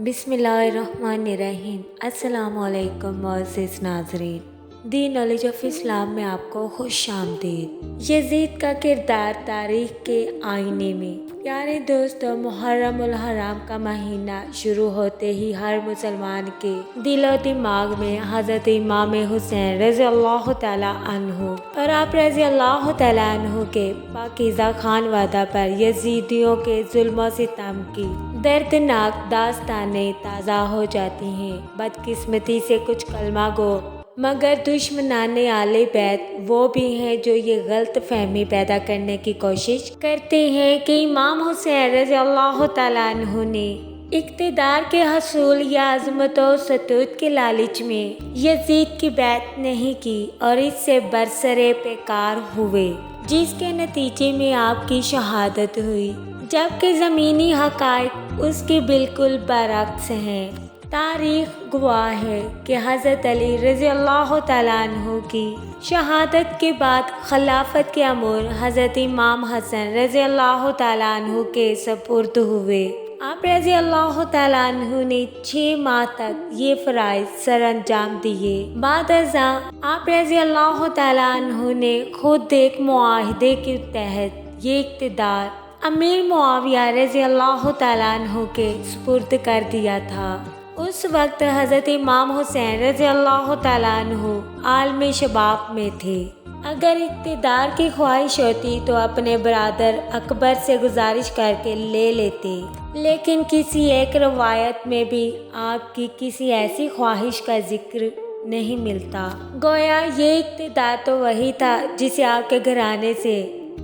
بسم اللہ الرحمن الرحیم۔ السلام علیکم معزز ناظرین، دی نالج آف اسلام میں آپ کو خوش آمدید۔ یزید کا کردار تاریخ کے آئینے میں۔ پیارے دوستو، محرم الحرام کا مہینہ شروع ہوتے ہی ہر مسلمان کے دل و دماغ میں حضرت امام حسین رضی اللہ تعالیٰ عنہ اور آپ رضی اللہ تعالیٰ عنہ کے پاکیزہ خانوادہ پر یزیدیوں کے ظلم و ستم کی دردناک داستانیں تازہ ہو جاتی ہیں۔ بدقسمتی سے کچھ کلمہ گو مگر دشمنان اہل بیت وہ بھی ہیں جو یہ غلط فہمی پیدا کرنے کی کوشش کرتے ہیں کہ امام حسین رضی اللہ تعالیٰ عنہ نے اقتدار کے حصول یا عظمت و ستوت کے لالچ میں یزید کی بیعت نہیں کی اور اس سے برسرے پیکار ہوئے، جس کے نتیجے میں آپ کی شہادت ہوئی، جبکہ زمینی حقائق اس کے بالکل برعکس ہیں۔ تاریخ گواہ ہے کہ حضرت علی رضی اللہ تعالیٰ عنہ کی شہادت کے بعد خلافت کے امور حضرت امام حسن رضی اللہ تعالیٰ عنہ کے سپرد ہوئے۔ آپ رضی اللہ تعالیٰ عنہ نے 6 ماہ تک یہ فرائض سر انجام دیے۔ بعد ازاں آپ رضی اللہ تعالیٰ عنہ نے خود ایک معاہدے کے تحت یہ اقتدار امیر معاویہ رضی اللہ تعالیٰ عنہ کے سپرد کر دیا تھا۔ اس وقت حضرت امام حسین رضی اللہ تعالیٰ عنہ عالم شباب میں تھے۔ اگر اقتدار کی خواہش ہوتی تو اپنے برادر اکبر سے گزارش کر کے لے لیتے، لیکن کسی ایک روایت میں بھی آپ کی کسی ایسی خواہش کا ذکر نہیں ملتا۔ گویا یہ اقتدار تو وہی تھا جسے آپ کے گھرانے سے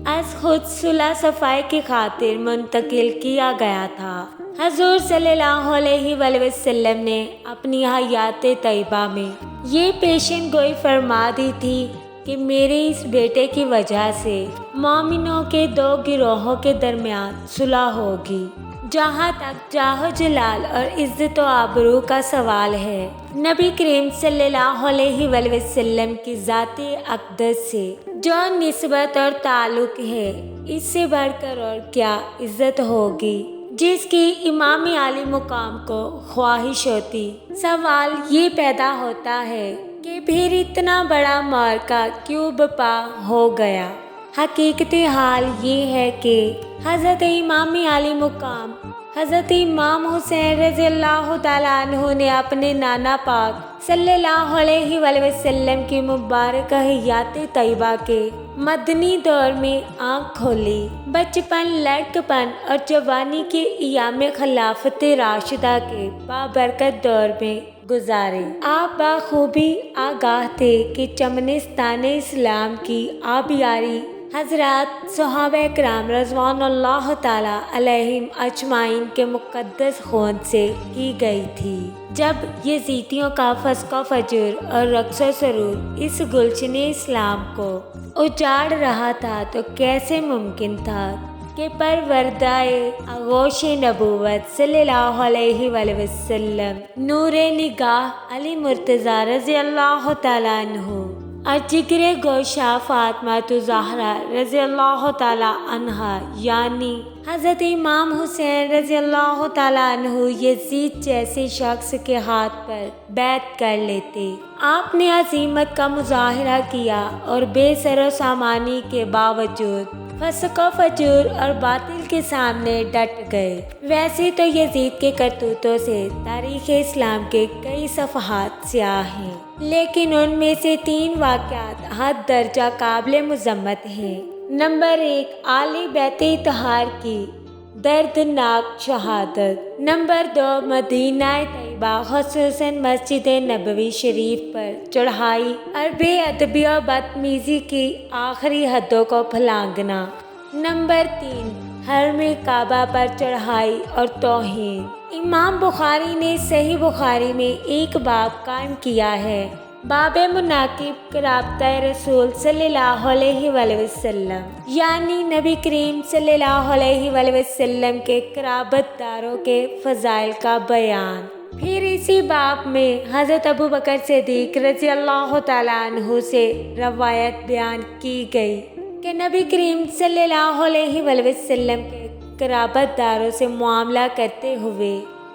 از خود صلح صفائی کی خاطر منتقل کیا گیا تھا۔ حضور صلی اللہ علیہ وآلہ وسلم نے اپنی حیات طیبہ میں یہ پیشن گوئی فرما دی تھی کہ میرے اس بیٹے کی وجہ سے مومنوں کے 2 گروہوں کے درمیان صلح ہوگی۔ جہاں تک جاہ و جلال اور عزت و آبرو کا سوال ہے، نبی کریم صلی اللہ علیہ وآلہ وسلم کی ذات اقدس سے جو نسبت اور تعلق ہے، اس سے بڑھ کر اور کیا عزت ہوگی جس کی امام عالی مقام کو خواہش ہوتی۔ سوال یہ پیدا ہوتا ہے کہ پھر اتنا بڑا معرکہ کیوں برپا ہو گیا؟ حقیقت حال یہ ہے کہ حضرت امام عالی مقام حضرت امام حسین رضی اللہ تعالیٰ عنہ نے اپنے نانا پاک صلی اللہ علیہ وآلہ وسلم کی مبارک حیات طیبہ کے مدنی دور میں آنکھ کھولی، بچپن، لڑکپن اور جوانی کے ایام خلافت راشدہ کے بابرکت دور میں گزارے۔ آپ بخوبی آگاہ تھے کہ چمنستان اسلام کی آبیاری حضرات صحابہ کرام رضوان اللہ تعالیٰ علیہم اجمعین کے مقدس خون سے کی گئی تھی۔ جب یزیدیوں کا فسق و فجور اور رقص و سرور اس گلشن اسلام کو اجاڑ رہا تھا تو کیسے ممکن تھا کہ پروردہ آغوش نبوت صلی اللہ علیہ وآلہ وسلم، نور نگاہ علی مرتضیٰ رضی اللہ تعالیٰ عنہ اور جگر گوشہ فاطمہ زہرا رضی اللہ تعالیٰ عنہا یعنی حضرت امام حسین رضی اللہ تعالیٰ عنہ یزید جیسے شخص کے ہاتھ پر بیعت کر لیتے۔ آپ نے عظمت کا مظاہرہ کیا اور بے سر و سامانی کے باوجود فسق و فجور اور باطل کے سامنے ڈٹ گئے۔ ویسے تو یزید کے کرتوتوں سے تاریخ اسلام کے کئی صفحات سیاہ ہیں، لیکن ان میں سے 3 واقعات حد درجہ قابل مذمت ہیں۔ نمبر 1، اہل بیت اطہار کی دردناک شہادت۔ نمبر 2، مدینہ طیبہ خصوصاً مسجد نبوی شریف پر چڑھائی اور بے ادبی و بدتمیزی کی آخری حدوں کو پھلانگنا۔ نمبر 3، حرم کعبہ پر چڑھائی اور توہین۔ امام بخاری نے صحیح بخاری میں ایک باب قائم کیا ہے، باب مناقب قرابتہ رسول صلی اللہ علیہ وآلہ وسلم، یعنی نبی کریم صلی اللہ علیہ وآلہ وسلم کے قرابت داروں کے فضائل کا بیان۔ پھر اسی باب میں حضرت ابوبکر صدیق رضی اللہ تعالیٰ عنہ سے روایت بیان کی گئی کہ نبی کریم صلی اللہ علیہ وآلہ وسلم کے قرابت داروں سے معاملہ کرتے ہوئے